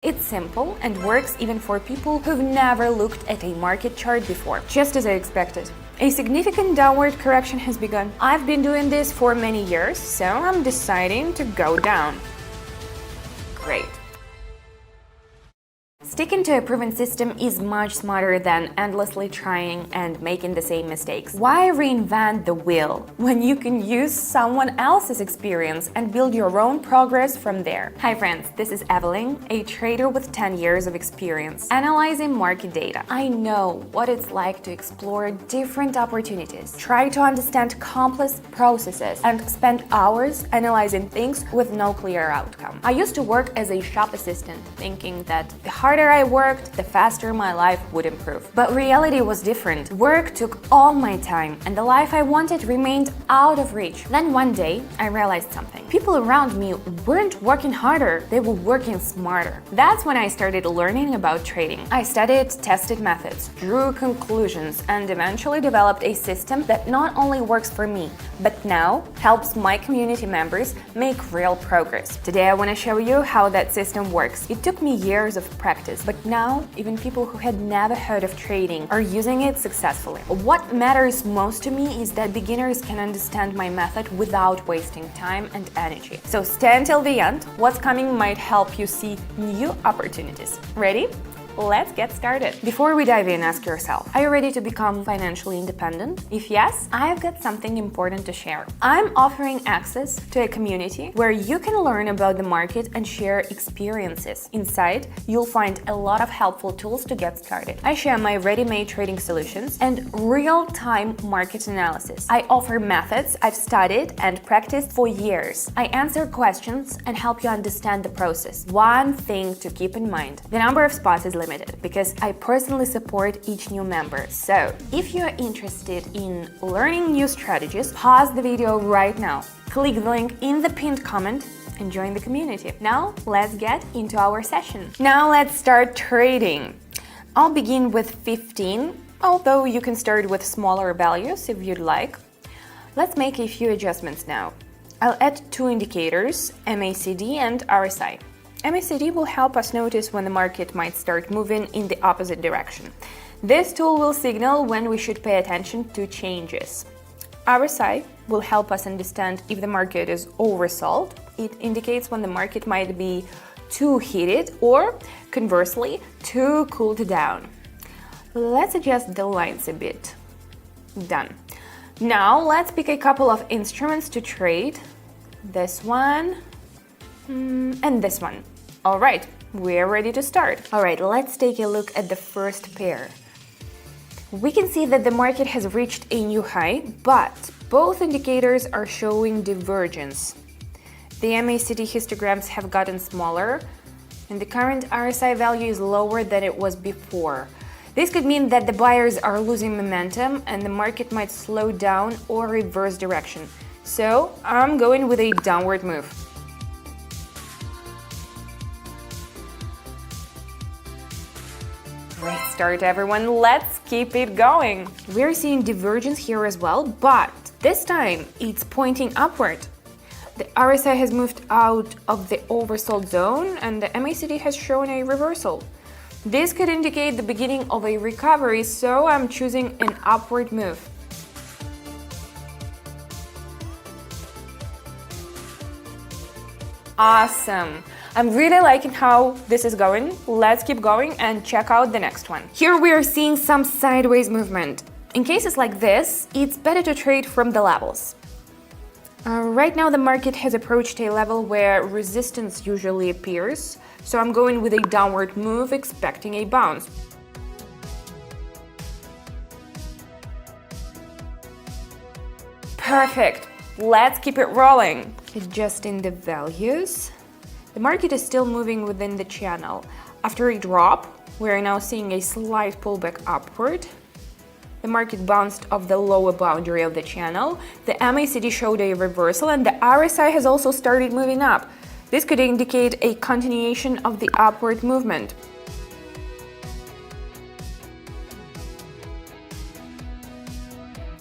It's simple and works even for people who've never looked at a market chart before. Just as I expected. A significant downward correction has begun. I've been doing this for many years, so I'm deciding to go down. Great. Sticking to a proven system is much smarter than endlessly trying and making the same mistakes. Why reinvent the wheel when you can use someone else's experience and build your own progress from there? Hi friends, this is Evelyn, a trader with 10 years of experience analyzing market data. I know what it's like to explore different opportunities, try to understand complex processes, and spend hours analyzing things with no clear outcome. I used to work as a shop assistant, thinking that the harder I worked, the faster my life would improve. But reality was different. Work took all my time, and the life I wanted remained out of reach. Then one day, I realized something. People around me weren't working harder, they were working smarter. That's when I started learning about trading. I studied, tested methods, drew conclusions, and eventually developed a system that not only works for me, but now helps my community members make real progress. Today I want to show you how that system works. It took me years of practice, but now even people who had never heard of trading are using it successfully. What matters most to me is that beginners can understand my method without wasting time and energy. So stay until the end. What's coming might help you see new opportunities. Ready? Let's get started. Before we dive in, ask yourself, are you ready to become financially independent? If yes, I've got something important to share. I'm offering access to a community where you can learn about the market and share experiences. Inside, you'll find a lot of helpful tools to get started. I share my ready-made trading solutions and real-time market analysis. I offer methods I've studied and practiced for years. I answer questions and help you understand the process. One thing to keep in mind, the number of spots is limited because I personally support each new member. So, if you're interested in learning new strategies, pause the video right now. Click the link in the pinned comment and join the community. Now, let's get into our session. Now, let's start trading. I'll begin with 15, although you can start with smaller values if you'd like. Let's make a few adjustments now. I'll add two indicators, MACD and RSI. MACD will help us notice when the market might start moving in the opposite direction. This tool will signal when we should pay attention to changes. RSI will help us understand if the market is oversold. It indicates when the market might be too heated or, conversely, too cooled down. Let's adjust the lines a bit. Done. Now let's pick a couple of instruments to trade. This one and this one. All right, we're ready to start. All right, let's take a look at the first pair. We can see that the market has reached a new high, but both indicators are showing divergence. The MACD histograms have gotten smaller, and the current RSI value is lower than it was before. This could mean that the buyers are losing momentum and the market might slow down or reverse direction. So I'm going with a downward move. Great start, everyone. Let's keep it going. We're seeing divergence here as well, but this time it's pointing upward. The RSI has moved out of the oversold zone and the MACD has shown a reversal. This could indicate the beginning of a recovery, so I'm choosing an upward move. Awesome! I'm really liking how this is going. Let's keep going and check out the next one. Here we are seeing some sideways movement. In cases like this, it's better to trade from the levels. Right now the market has approached a level where resistance usually appears, so I'm going with a downward move, expecting a bounce. Perfect! Let's keep it rolling. Adjusting the values. The market is still moving within the channel. After a drop, we are now seeing a slight pullback upward. The market bounced off the lower boundary of the channel. The MACD showed a reversal and the RSI has also started moving up. This could indicate a continuation of the upward movement.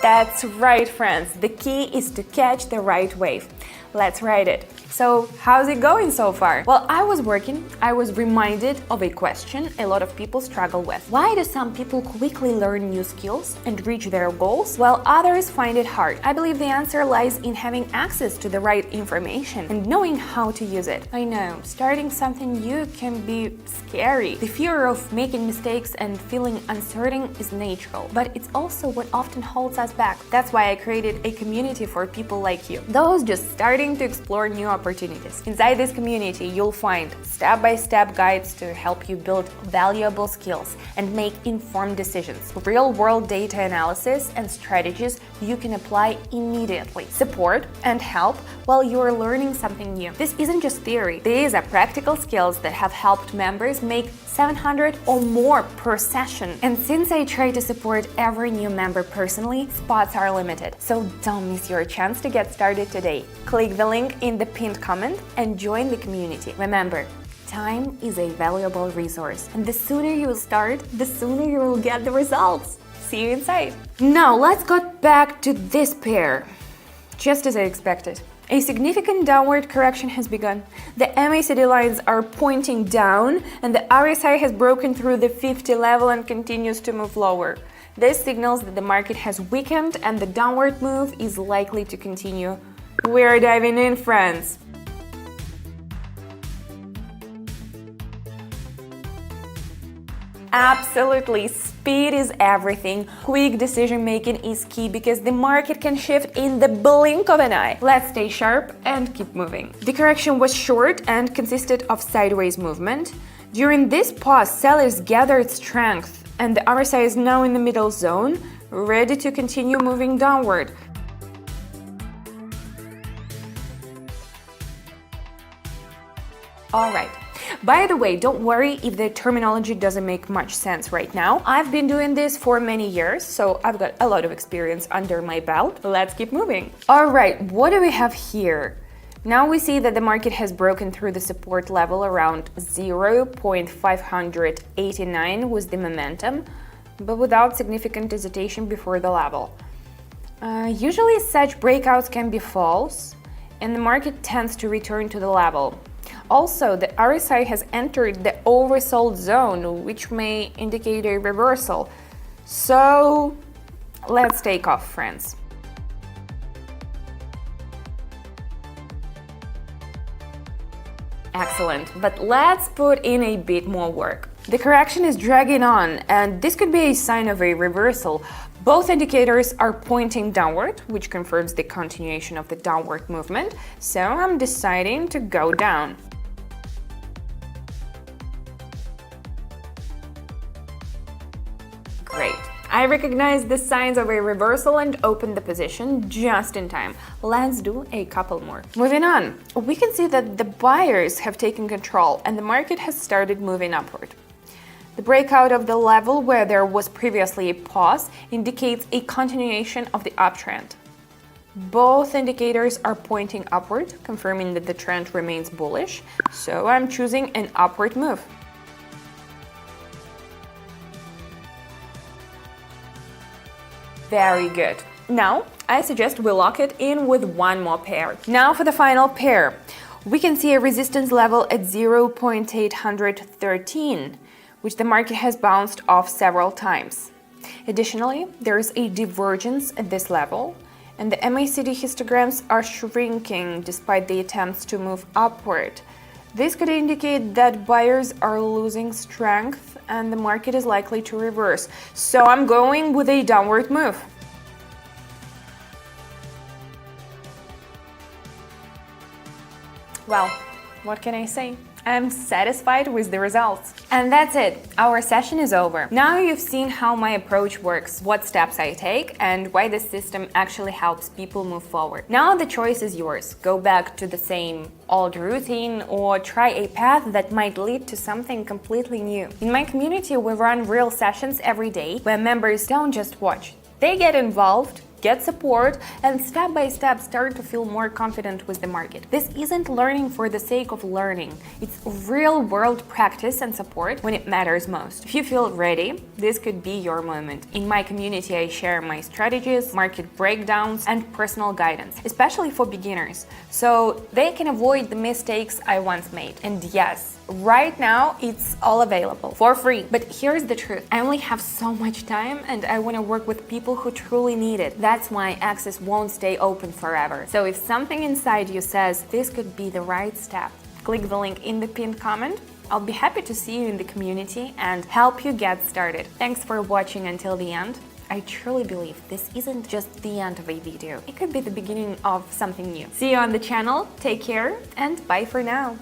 That's right, friends. The key is to catch the right wave. Let's ride it. So, how's it going so far? While I was working, I was reminded of a question a lot of people struggle with. Why do some people quickly learn new skills and reach their goals, while others find it hard? I believe the answer lies in having access to the right information and knowing how to use it. I know, starting something new can be scary. The fear of making mistakes and feeling uncertain is natural, but it's also what often holds us back. That's why I created a community for people like you, those just starting to explore new opportunities. Inside this community, you'll find step-by-step guides to help you build valuable skills and make informed decisions, real-world data analysis and strategies you can apply immediately, support and help while you're learning something new. This isn't just theory. These are practical skills that have helped members make 700 or more per session. And since I try to support every new member personally, spots are limited. So don't miss your chance to get started today. Click the link in the pinned comment and join the community. Remember, time is a valuable resource, and the sooner you start, the sooner you will get the results. See you inside. Now let's go back to this pair. Just as I expected. A significant downward correction has begun. The MACD lines are pointing down, and the RSI has broken through the 50 level and continues to move lower. This signals that the market has weakened and the downward move is likely to continue. We're diving in, friends. Absolutely, speed is everything. Quick decision making is key because the market can shift in the blink of an eye. Let's stay sharp and keep moving. The correction was short and consisted of sideways movement. During this pause, sellers gathered strength, and the RSI is now in the middle zone, ready to continue moving downward. All right. By the way, don't worry if the terminology doesn't make much sense right now. I've been doing this for many years, so I've got a lot of experience under my belt. Let's keep moving. All right, what do we have here? Now we see that the market has broken through the support level around 0.589 with the momentum, but without significant hesitation before the level. Usually such breakouts can be false, and the market tends to return to the level. Also, the RSI has entered the oversold zone, which may indicate a reversal. So, let's take off, friends. Excellent, but let's put in a bit more work. The correction is dragging on, and this could be a sign of a reversal. Both indicators are pointing downward, which confirms the continuation of the downward movement, so I'm deciding to go down. Great. I recognize the signs of a reversal and open the position just in time. Let's do a couple more. Moving on, we can see that the buyers have taken control and the market has started moving upward. The breakout of the level where there was previously a pause indicates a continuation of the uptrend. Both indicators are pointing upward, confirming that the trend remains bullish, so I'm choosing an upward move. Very good. Now, I suggest we lock it in with one more pair. Now for the final pair. We can see a resistance level at 0.813, which the market has bounced off several times. Additionally, there is a divergence at this level, and the MACD histograms are shrinking despite the attempts to move upward. This could indicate that buyers are losing strength and the market is likely to reverse. So I'm going with a downward move. Well, what can I say? I'm satisfied with the results. And that's it. Our session is over. Now you've seen how my approach works, what steps I take, and why this system actually helps people move forward. Now the choice is yours. Go back to the same old routine or try a path that might lead to something completely new. In my community, we run real sessions every day where members don't just watch. They get involved, get support, and step by step start to feel more confident with the market. This isn't learning for the sake of learning. It's real-world practice and support when it matters most. If you feel ready, this could be your moment. In my community, I share my strategies, market breakdowns, and personal guidance, especially for beginners, so they can avoid the mistakes I once made. And yes, right now it's all available for free. But here's the truth. I only have so much time and I want to work with people who truly need it. That's why Access won't stay open forever. So if something inside you says this could be the right step, click the link in the pinned comment. I'll be happy to see you in the community and help you get started. Thanks for watching until the end. I truly believe this isn't just the end of a video. It could be the beginning of something new. See you on the channel, take care, and bye for now.